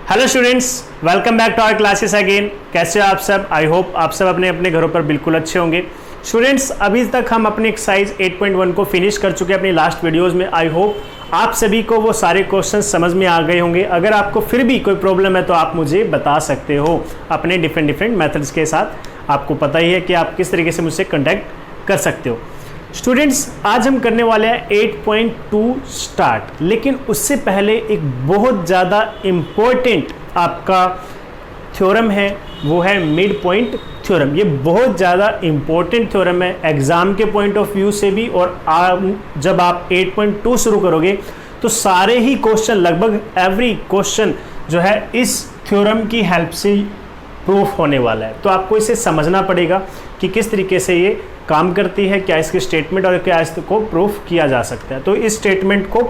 Hello students, welcome back to our classes again. कैसे हो आप सब? आई होप आप सब अपने अपने घरों पर बिल्कुल अच्छे होंगे। स्टूडेंट्स, अभी तक हम अपनी एक्सरसाइज 8.1 को फिनिश कर चुके हैं अपनी लास्ट वीडियोस में। आई होप आप सभी को वो सारे क्वेश्चन समझ में आ गए होंगे। अगर आपको फिर भी कोई प्रॉब्लम है तो आप मुझे बता सकते हो अपने डिफरेंट मेथड्स के साथ। आपको पता ही है कि आप किस तरीके से मुझसे कॉन्टैक्ट कर सकते हो। स्टूडेंट्स, आज हम करने वाले हैं 8.2 स्टार्ट, लेकिन उससे पहले एक बहुत ज़्यादा इम्पोर्टेंट आपका थ्योरम है, वो है मिड पॉइंट थ्योरम। ये बहुत ज़्यादा इम्पोर्टेंट थ्योरम है एग्ज़ाम के पॉइंट ऑफ व्यू से भी, और जब आप 8.2 शुरू करोगे तो सारे ही क्वेश्चन, लगभग एवरी क्वेश्चन जो है इस थ्योरम की हेल्प से प्रूफ होने वाला है। तो आपको इसे समझना पड़ेगा कि किस तरीके से ये काम करती है, क्या इसकी स्टेटमेंट और क्या इसको प्रूफ किया जा सकता है। तो इस स्टेटमेंट को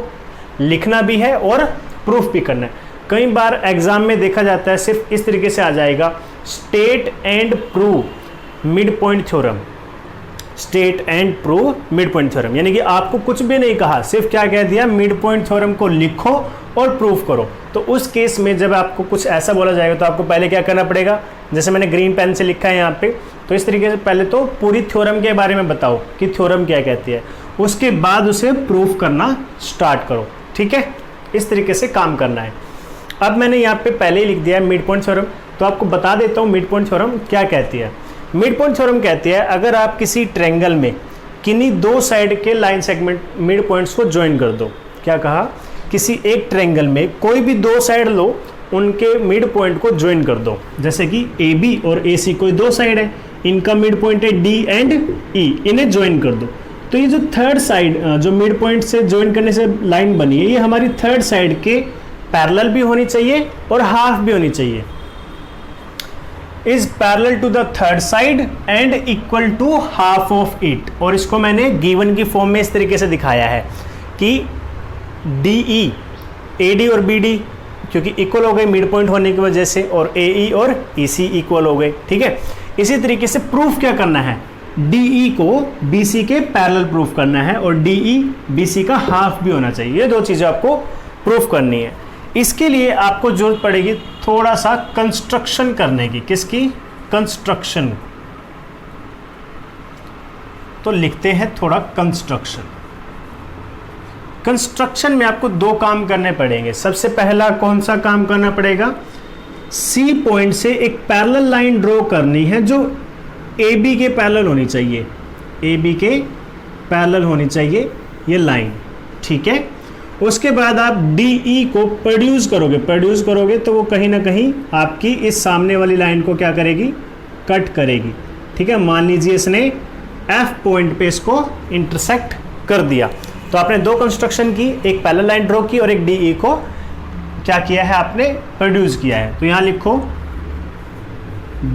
लिखना भी है और प्रूफ भी करना है। कई बार एग्जाम में देखा जाता है सिर्फ इस तरीके से आ जाएगा, state and prove mid point theorem, state and prove mid point theorem, यानी कि आपको कुछ भी नहीं कहा, सिर्फ क्या कह दिया, मिड पॉइंट थ्योरम को लिखो और प्रूफ करो। तो उस केस में जब आपको कुछ ऐसा बोला जाएगा तो आपको पहले क्या करना पड़ेगा, जैसे मैंने ग्रीन पेन से लिखा है यहाँ पे, तो इस तरीके से पहले तो पूरी थ्योरम के बारे में बताओ कि थ्योरम क्या कहती है, उसके बाद उसे प्रूफ करना स्टार्ट करो। ठीक है, इस तरीके से काम करना है। अब मैंने यहाँ पे पहले ही लिख दिया है मिड पॉइंट थ्योरम, तो आपको बता देता हूँ मिड पॉइंट थ्योरम क्या कहती है। मिड पॉइंट थ्योरम कहती है, अगर आप किसी ट्रायंगल में किन्हीं दो साइड के लाइन सेगमेंट मिड पॉइंट्स को ज्वाइन कर दो। क्या कहा? किसी एक ट्रायंगल में कोई भी दो साइड लो, उनके मिड पॉइंट को ज्वाइन कर दो। जैसे कि ए बी और ए सी कोई दो साइड है, इनका मिड पॉइंट है डी एंड ई, इन्हें ज्वाइन कर दो। तो ये जो थर्ड साइड जो मिड पॉइंट से ज्वाइन करने से लाइन बनी है, ये हमारी थर्ड साइड के पैरेलल भी होनी चाहिए और हाफ भी होनी चाहिए। Is parallel to the third side and equal to half of it. और इसको मैंने गिवन की फॉर्म में इस तरीके से दिखाया है कि डी ई, ए डी और बी डी क्योंकि इक्वल हो गए मिड पॉइंट होने की वजह से, और ए ई और ई सी इक्वल हो गए। ठीक है, इसी तरीके से प्रूफ क्या करना है, डी ई को बी सी के पैरेलल प्रूफ करना है, और डी ई बी सी का हाफ भी होना चाहिए। ये दो चीज़ें आपको प्रूफ करनी है। इसके लिए आपको जरूरत पड़ेगी थोड़ा सा कंस्ट्रक्शन करने की। किसकी? कंस्ट्रक्शन। तो लिखते हैं थोड़ा कंस्ट्रक्शन। कंस्ट्रक्शन में आपको दो काम करने पड़ेंगे। सबसे पहला कौन सा काम करना पड़ेगा, सी पॉइंट से एक पैरेलल लाइन ड्रॉ करनी है जो ए बी के पैरेलल होनी चाहिए, ए बी के पैरेलल होनी चाहिए ये लाइन। ठीक है, उसके बाद आप डी ई को प्रोड्यूस करोगे तो वो कहीं ना कहीं आपकी इस सामने वाली लाइन को क्या करेगी, कट करेगी। ठीक है, मान लीजिए इसने एफ पॉइंट पे इसको इंटरसेक्ट कर दिया, तो आपने दो कंस्ट्रक्शन की, एक पैरेलल लाइन ड्रॉ की और एक डी ई को क्या किया है, आपने प्रोड्यूस किया है। तो यहां लिखो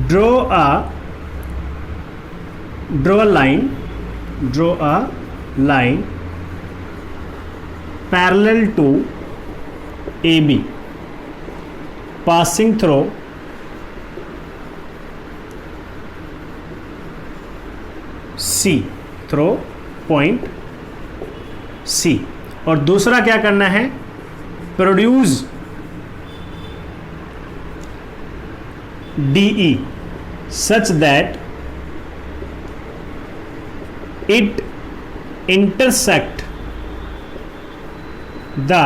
draw a line parallel to A B passing through C, through point C. और दूसरा क्या करना है, produce D E such that it intersect the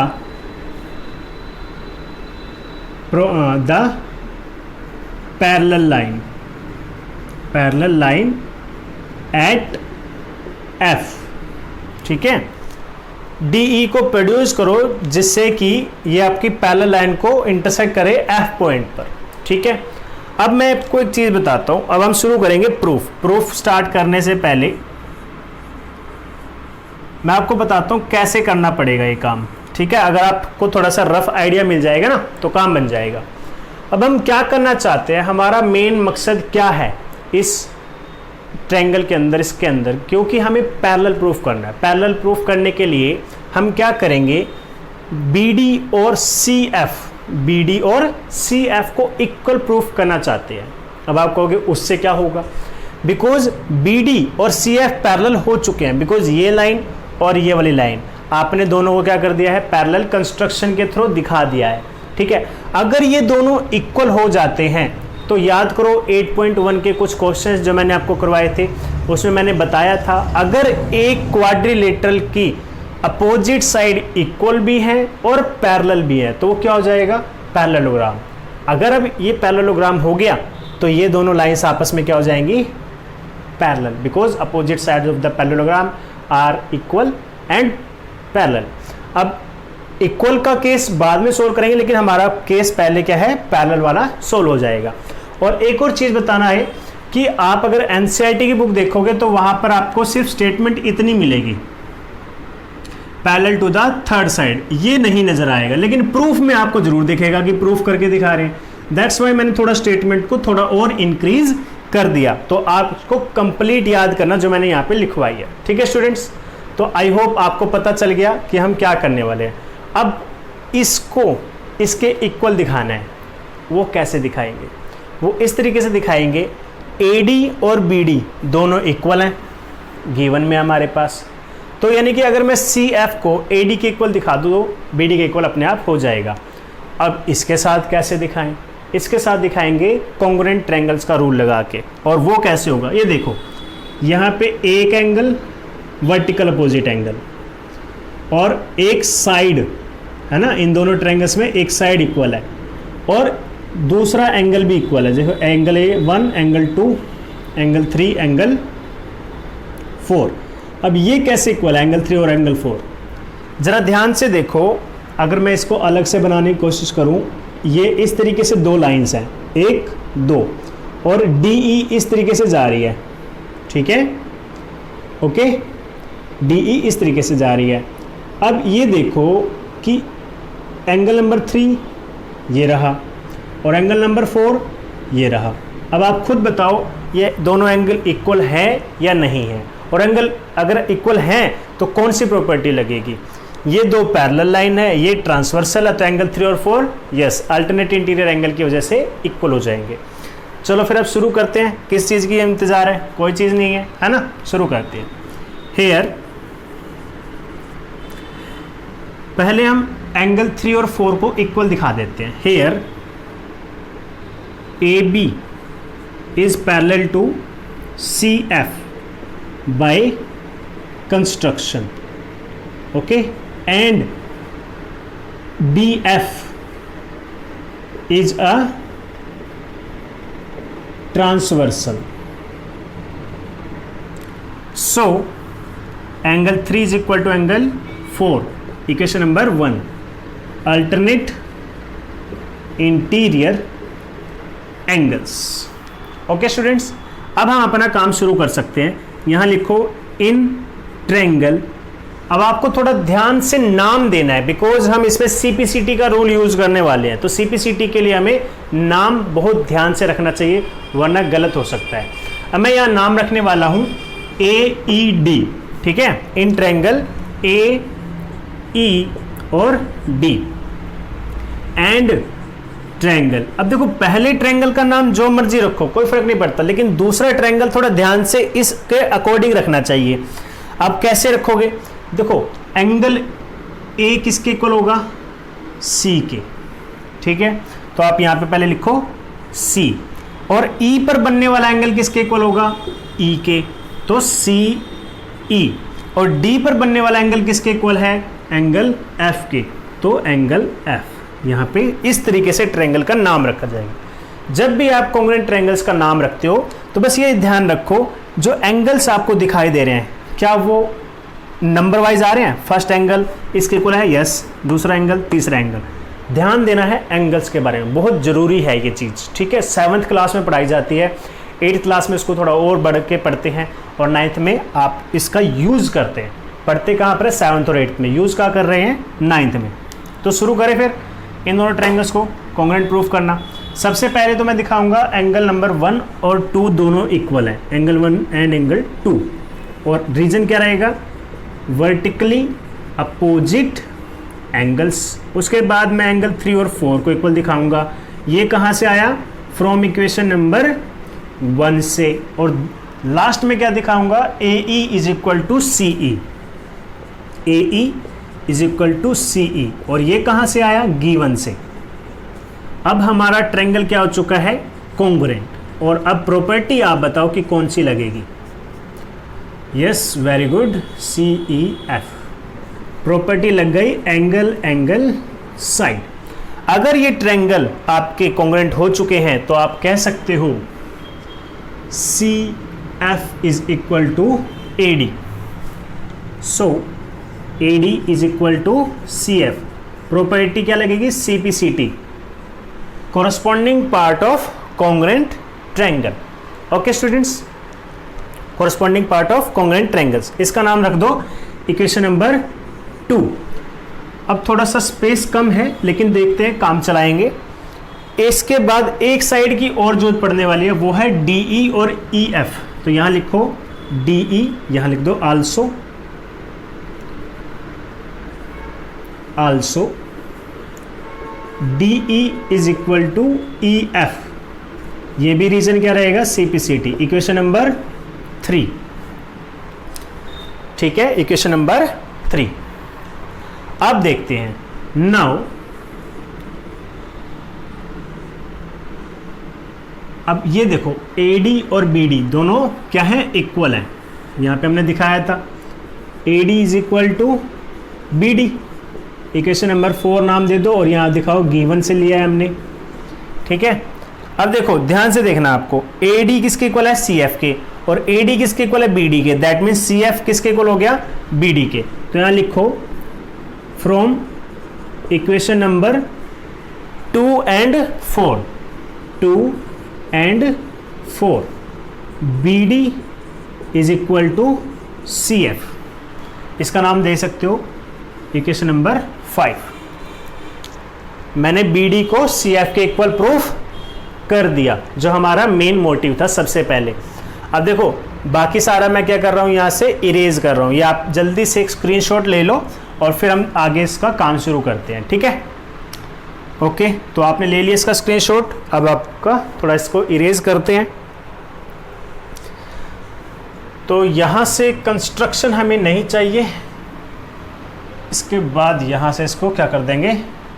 parallel line at F। ठीक है, DE को प्रोड्यूस करो जिससे कि ये आपकी पैरेलल लाइन को इंटरसेक्ट करे F पॉइंट पर। ठीक है, अब मैं आपको एक चीज बताता हूं। अब हम शुरू करेंगे प्रूफ स्टार्ट करने से पहले मैं आपको बताता हूं कैसे करना पड़ेगा ये काम। ठीक है, अगर आपको थोड़ा सा रफ आइडिया मिल जाएगा ना तो काम बन जाएगा। अब हम क्या करना चाहते हैं, हमारा मेन मकसद क्या है इस ट्रायंगल के अंदर, इसके अंदर, क्योंकि हमें पैरेलल प्रूफ करना है। पैरेलल प्रूफ करने के लिए हम क्या करेंगे, BD और CF को इक्वल प्रूफ करना चाहते हैं। अब आप कहोगे उससे क्या होगा, बिकॉज BD और CF पैरेलल हो चुके हैं, बिकॉज ये लाइन और ये वाली लाइन आपने दोनों को क्या कर दिया है, पैरेलल कंस्ट्रक्शन के थ्रू दिखा दिया है। ठीक है। अगर ये दोनों इक्वल हो जाते हैं तो याद करो 8.1 के कुछ क्वेश्चंस जो मैंने आपको करवाए थे उसमें मैंने बताया था, अगर एक क्वाड्रिलेटरल की अपोजिट साइड इक्वल भी है और पैरेलल भी है तो वो क्या हो जाएगा, पैरेललोग्राम। अगर अब ये पैरेललोग्राम हो गया तो ये दोनों लाइंस आपस में क्या हो जाएंगी, parallel, because opposite sides of the parallelogram are equal and parallel. अब इक्वल का केस बाद में सोल्व करेंगे, लेकिन हमारा केस पहले क्या है, पैरेलल वाला सोल्व हो जाएगा। और एक और चीज बताना है कि आप अगर एनसीईआरटी की बुक देखोगे तो वहां पर आपको सिर्फ स्टेटमेंट इतनी मिलेगी, parallel to the third side, ये नहीं नजर आएगा, लेकिन प्रूफ में आपको जरूर दिखेगा कि प्रूफ करके दिखा रहे हैं। दैट्स वाई मैंने थोड़ा स्टेटमेंट को थोड़ा और इंक्रीज कर दिया, तो आप इसको कंप्लीट याद करना जो मैंने यहाँ पे लिखवाई है। ठीक है स्टूडेंट्स, तो आई होप आपको पता चल गया कि हम क्या करने वाले हैं। अब इसको इसके इक्वल दिखाना है, वो कैसे दिखाएंगे, वो इस तरीके से दिखाएंगे, AD और BD दोनों इक्वल हैं गिवन में हमारे पास, तो यानी कि अगर मैं CF को AD के इक्वल दिखा दूँ तो BD के इक्वल अपने आप हो जाएगा। अब इसके साथ कैसे दिखाएं, इसके साथ दिखाएंगे कॉन्ग्रुएंट ट्रायंगल्स का रूल लगा के, और वो कैसे होगा, ये देखो यहाँ पे एक एंगल वर्टिकल अपोजिट एंगल और एक साइड है ना, इन दोनों ट्रायंगल्स में एक साइड इक्वल है और दूसरा एंगल भी इक्वल है, देखो angle A1, angle 2, angle 3, angle 4। अब ये कैसे इक्वल है, एंगल 3 और एंगल 4, जरा ध्यान से देखो। अगर मैं इसको अलग से बनाने की कोशिश करूं, ये इस तरीके से दो लाइंस हैं, 1, 2, और DE इस तरीके से जा रही है, ठीक है, ओके, DE इस तरीके से जा रही है। अब ये देखो कि एंगल नंबर 3 ये रहा और एंगल नंबर 4 ये रहा। अब आप खुद बताओ ये दोनों एंगल इक्वल है या नहीं है, और एंगल अगर इक्वल हैं तो कौन सी प्रॉपर्टी लगेगी, ये दो पैरेलल लाइन है, ये ट्रांसवर्सल है, तो एंगल 3 और 4 यस अल्टरनेट इंटीरियर एंगल की वजह से इक्वल हो जाएंगे। चलो फिर अब शुरू करते हैं, किस चीज़ की इंतज़ार है, कोई चीज़ नहीं है ना, शुरू करते हैं। हेयर पहले हम एंगल 3 और 4 को इक्वल दिखा देते हैं। Here AB is parallel to CF by construction, okay, and BF is a transversal. So angle 3 is equal to angle 4. Equation number 1. Alternate interior angles. Okay students, अब हम अपना काम शुरू कर सकते हैं। यहाँ लिखो इन ट्रायंगल। अब आपको थोड़ा ध्यान से नाम देना है, बिकॉज हम इसमें CPCT का रूल यूज करने वाले हैं, तो CPCT के लिए हमें नाम बहुत ध्यान से रखना चाहिए, वरना गलत हो सकता है। अब मैं यहाँ नाम रखने वाला हूँ AED, ठीक है, इन ट्रायंगल AE और D एंड ट्रायंगल। अब देखो पहले ट्रायंगल का नाम जो मर्जी रखो, कोई फर्क नहीं पड़ता, लेकिन दूसरा ट्रायंगल थोड़ा ध्यान से इसके अकॉर्डिंग रखना चाहिए। अब कैसे रखोगे, देखो एंगल A किसके इक्वल होगा, C के, ठीक है, तो आप यहां पे पहले लिखो C, और E पर बनने वाला एंगल किसके इक्वल होगा, E के, तो CE, और D पर बनने वाला एंगल किसके इक्वल है, एंगल F के, तो एंगल F। यहाँ पे इस तरीके से ट्रायंगल का नाम रखा जाएगा। जब भी आप कॉन्ग्रुएंट ट्रायंगल्स का नाम रखते हो तो बस ये ध्यान रखो जो एंगल्स आपको दिखाई दे रहे हैं क्या वो नंबर वाइज आ रहे हैं, फर्स्ट एंगल इसके इक्वल है, यस, दूसरा एंगल, तीसरा एंगल। ध्यान देना है एंगल्स के बारे में, बहुत ज़रूरी है ये चीज़, ठीक है। 7th क्लास में पढ़ाई जाती है, 8th क्लास में इसको थोड़ा और बढ़ के पढ़ते हैं, और 9th में आप इसका यूज़ करते हैं। पढ़ते कहाँ पर है, 7th और 8th में, यूज़ कहाँ कर रहे हैं, 9th में। तो शुरू करें फिर इन दोनों ट्रायंगल्स को कॉन्ग्रुएंट प्रूफ करना। सबसे पहले तो मैं दिखाऊंगा एंगल नंबर 1 और 2 दोनों इक्वल हैं, एंगल 1 एंड एंगल 2, और रीजन क्या रहेगा, वर्टिकली अपोजिट एंगल्स। उसके बाद मैं एंगल 3 और 4 को इक्वल दिखाऊंगा। ये कहाँ से आया, फ्रॉम इक्वेशन नंबर 1 से, और लास्ट में क्या दिखाऊंगा, AE is equal to CE, AE is equal to CE, और ये कहाँ से आया, गिवन से, अब हमारा ट्रायंगल क्या हो चुका है, कॉन्ग्रुएंट। और अब प्रॉपर्टी आप बताओ कि कौन सी लगेगी। Yes, very good, CEF property लग गई, एंगल एंगल साइड। अगर ये ट्रायंगल आपके कॉन्ग्रुएंट हो चुके हैं तो आप कह सकते हो CF is equal to AD। So AD is equal to CF। Property क्या लगेगी, CPCT, corresponding part of congruent triangle। Okay students, corresponding part of congruent triangles, इसका नाम रख दो इक्वेशन नंबर 2। अब थोड़ा सा स्पेस कम है लेकिन देखते हैं, काम चलाएंगे। इसके बाद एक साइड की और जो पढ़ने वाली है वो है DE और EF। तो यहां लिखो DE, यहां लिख दो also DE is equal to EF। ये भी रीजन क्या रहेगा, CPCT, इक्वेशन नंबर 3। ठीक है, इक्वेशन नंबर 3। अब देखते हैं, नाउ अब ये देखो AD और BD दोनों क्या है, इक्वल हैं। यहां पे हमने दिखाया था AD is equal to BD। Equation number 4 नाम दे दो और यहाँ दिखाओ गिवन से लिया है हमने। ठीक है, अब देखो ध्यान से देखना, आपको AD किसके इक्वल है, CF के, और AD किसके इक्वल है, BD के। दैट मीन्स CF किसके इक्वल हो गया, BD के। तो यहाँ लिखो from equation number 2 and 4 BD is equal to CF। इसका नाम दे सकते हो इक्वेशन नंबर 5। मैंने BD को CF के इक्वल प्रूफ कर दिया, जो हमारा मेन मोटिव था सबसे पहले। अब देखो बाकी सारा मैं क्या कर रहा हूँ, यहाँ से इरेज कर रहा हूँ। ये आप जल्दी से एक स्क्रीनशॉट ले लो और फिर हम आगे इसका काम शुरू करते हैं। ठीक है, ओके, तो आपने ले लिया इसका स्क्रीनशॉट। अब आपका थोड़ा इसको इरेज करते हैं। तो यहाँ से कंस्ट्रक्शन हमें नहीं चाहिए, इसके बाद यहाँ से इसको क्या कर देंगे,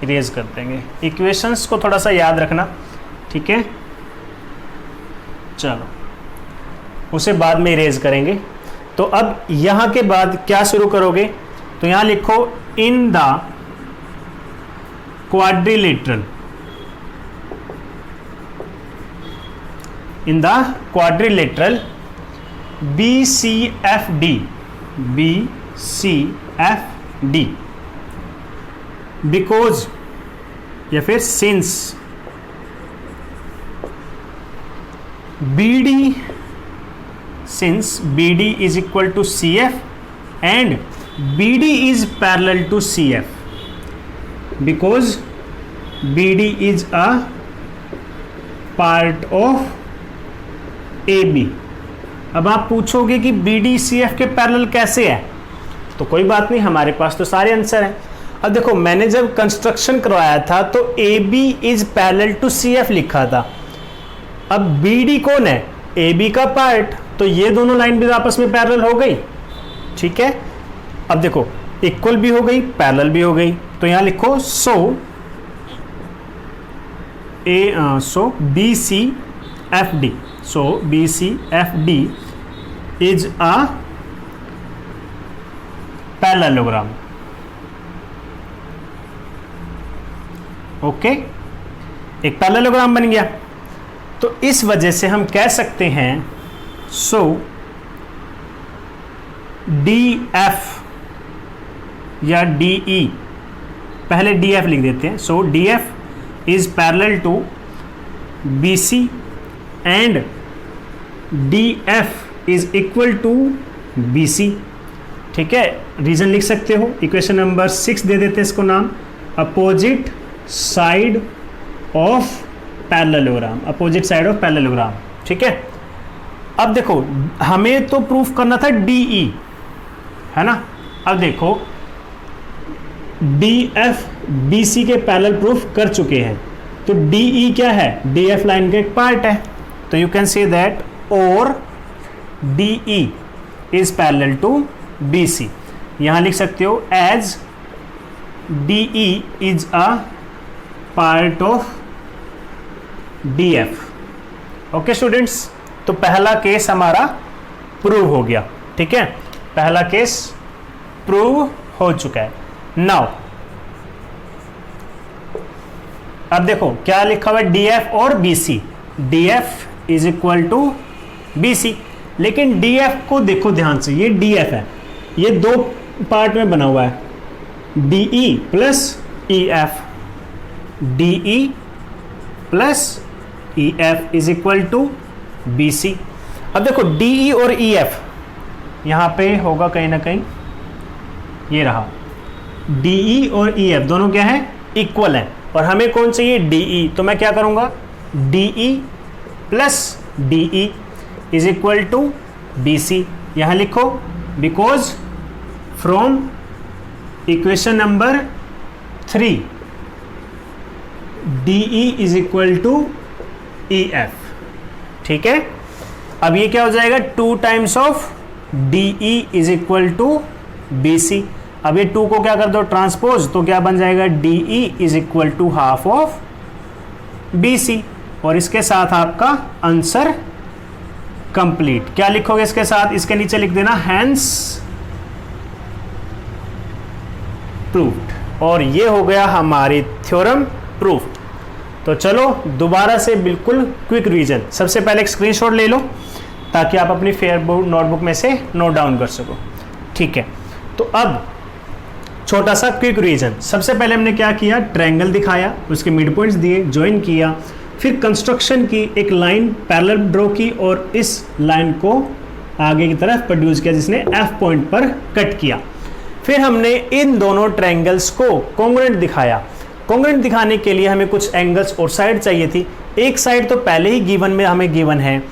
इरेज कर देंगे। इक्वेशंस को थोड़ा सा याद रखना, ठीक है, चलो उसे बाद में इरेज करेंगे। तो अब यहाँ के बाद क्या शुरू करोगे, तो यहाँ लिखो in the quadrilateral, in the quadrilateral BCFD because या फिर since BD is equal to CF and BD is parallel to CF because BD is a part of AB। अब आप पूछोगे कि BD CF के पैरेलल कैसे है, तो कोई बात नहीं, हमारे पास तो सारे आंसर हैं। अब देखो मैंने जब कंस्ट्रक्शन करवाया था तो AB is parallel to CF लिखा था। अब BD कौन है, AB का पार्ट, तो ये दोनों लाइन भी आपस में पैरेलल हो गई। ठीक है, अब देखो इक्वल भी हो गई, पैरेलल भी हो गई। तो यहां लिखो सो BCFD, so BCFD is a parallelogram. Okay, एक पैरेललोग्राम बन गया। तो इस वजह से हम कह सकते हैं सो DF या DE, पहले DF लिख देते हैं। So DF is parallel to BC and DF is equal to BC। ठीक है, रीजन लिख सकते हो, इक्वेशन नंबर 6 दे देते हैं इसको नाम, opposite side of parallelogram, opposite side of parallelogram. ठीक है, अब देखो हमें तो प्रूफ करना था DE, है ना। अब देखो DF BC के पैरेलल प्रूफ कर चुके हैं, तो DE क्या है, DF लाइन का एक पार्ट है। तो यू कैन से दैट और DE is parallel to BC। यहां लिख सकते हो as DE is a part of DF। Okay students, तो पहला केस हमारा प्रूव हो गया। ठीक है, पहला केस प्रूव हो चुका है। नाउ अब देखो क्या लिखा हुआ है, DF और BC। DF is equal to BC, लेकिन DF को देखो ध्यान से, ये DF है, ये दो पार्ट में बना हुआ है, DE plus EF। DE plus EF is equal to BC। अब देखो DE और EF यहां पे होगा कहीं ना कहीं, ये रहा DE और EF दोनों क्या है, इक्वल है, और हमें कौन चाहिए, DE। तो मैं क्या करूंगा, DE plus DE is equal to BC। यहां लिखो, because from equation number 3 DE is equal to EF। ठीक है, अब ये क्या हो जाएगा, 2 times of DE is equal to BC। अब ये 2 को क्या कर दो ट्रांसपोज, तो क्या बन जाएगा, DE is equal to half of BC। और इसके साथ आपका आंसर कंप्लीट। क्या लिखोगे इसके साथ, इसके नीचे लिख देना हैंस प्रूव्ड। और ये हो गया हमारी थ्योरम प्रूफ। तो चलो दोबारा से बिल्कुल क्विक रिवीजन। सबसे पहले एक स्क्रीनशॉट ले लो ताकि आप अपनी फेयरबोर्ड नोटबुक में से नोट डाउन कर सको। ठीक है, तो अब छोटा सा क्विक रिवीजन। सबसे पहले हमने क्या किया, ट्रायंगल दिखाया, उसके मिड पॉइंट्स दिए, ज्वाइन किया, फिर कंस्ट्रक्शन की, एक लाइन पैरेलल ड्रॉ की और इस लाइन को आगे की तरफ प्रोड्यूस किया जिसने F पॉइंट पर कट किया। फिर हमने इन दोनों ट्रायंगल्स को कॉन्ग्रुएंट दिखाया। कॉन्ग्रुएंट दिखाने के लिए हमें कुछ एंगल्स और साइड चाहिए थी। एक साइड तो पहले ही गिवन में हमें गिवन है,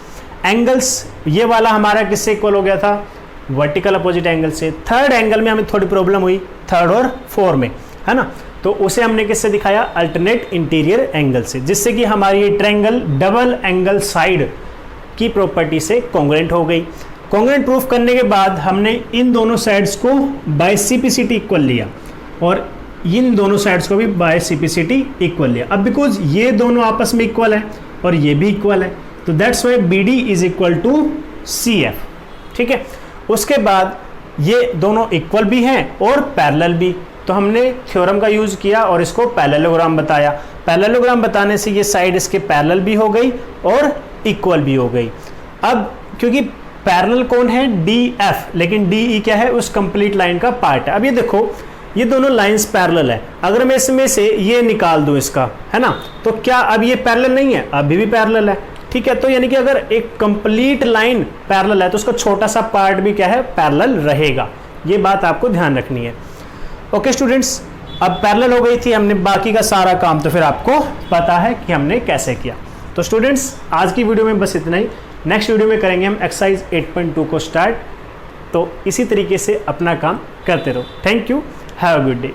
एंगल्स ये वाला हमारा किससे इक्वल हो गया था, वर्टिकल अपोजिट एंगल से। थर्ड एंगल में हमें थोड़ी प्रॉब्लम हुई, 3rd और 4 में, है ना, तो उसे हमने किससे दिखाया, अल्टरनेट इंटीरियर एंगल से, जिससे कि हमारी ये ट्रायंगल डबल एंगल साइड की प्रॉपर्टी से कॉन्ग्रुएंट हो गई। कॉन्ग्रुएंट प्रूफ करने के बाद हमने इन दोनों साइड्स को बाय CPCT इक्वल लिया और इन दोनों साइड्स को भी बाय CPCT इक्वल लिया। अब बिकॉज ये दोनों आपस में इक्वल है और ये भी इक्वल है, तो that's why BD is equal to CF। ठीक है, उसके बाद ये दोनों इक्वल भी हैं और पैरेलल भी, तो हमने थ्योरम का यूज किया और इसको पैरेललोग्राम बताया। पैरेललोग्राम बताने से ये साइड इसके पैरेलल भी हो गई और इक्वल भी हो गई। अब क्योंकि पैरेलल कौन है, DF, लेकिन DE क्या है, उस कंप्लीट लाइन का पार्ट है। अब ये देखो, ये दोनों लाइंस पैरेलल है, अगर मैं इसमें से ये निकाल दूं इसका, है ना, तो क्या अब ये पैरेलल नहीं है, अभी भी पैरेलल है। ठीक है, तो यानी कि अगर एक कंप्लीट लाइन पैरेलल है तो उसका छोटा सा पार्ट भी क्या है, पैरेलल रहेगा। ये बात आपको ध्यान रखनी है। ओके स्टूडेंट्स, अब पैरेलल हो गई थी, हमने बाकी का सारा काम तो फिर आपको पता है कि हमने कैसे किया। तो स्टूडेंट्स आज की वीडियो में बस इतना ही। नेक्स्ट वीडियो में करेंगे हम एक्सरसाइज 8.2 को स्टार्ट। तो इसी तरीके से अपना काम करते रहो। Thank you, have a good day.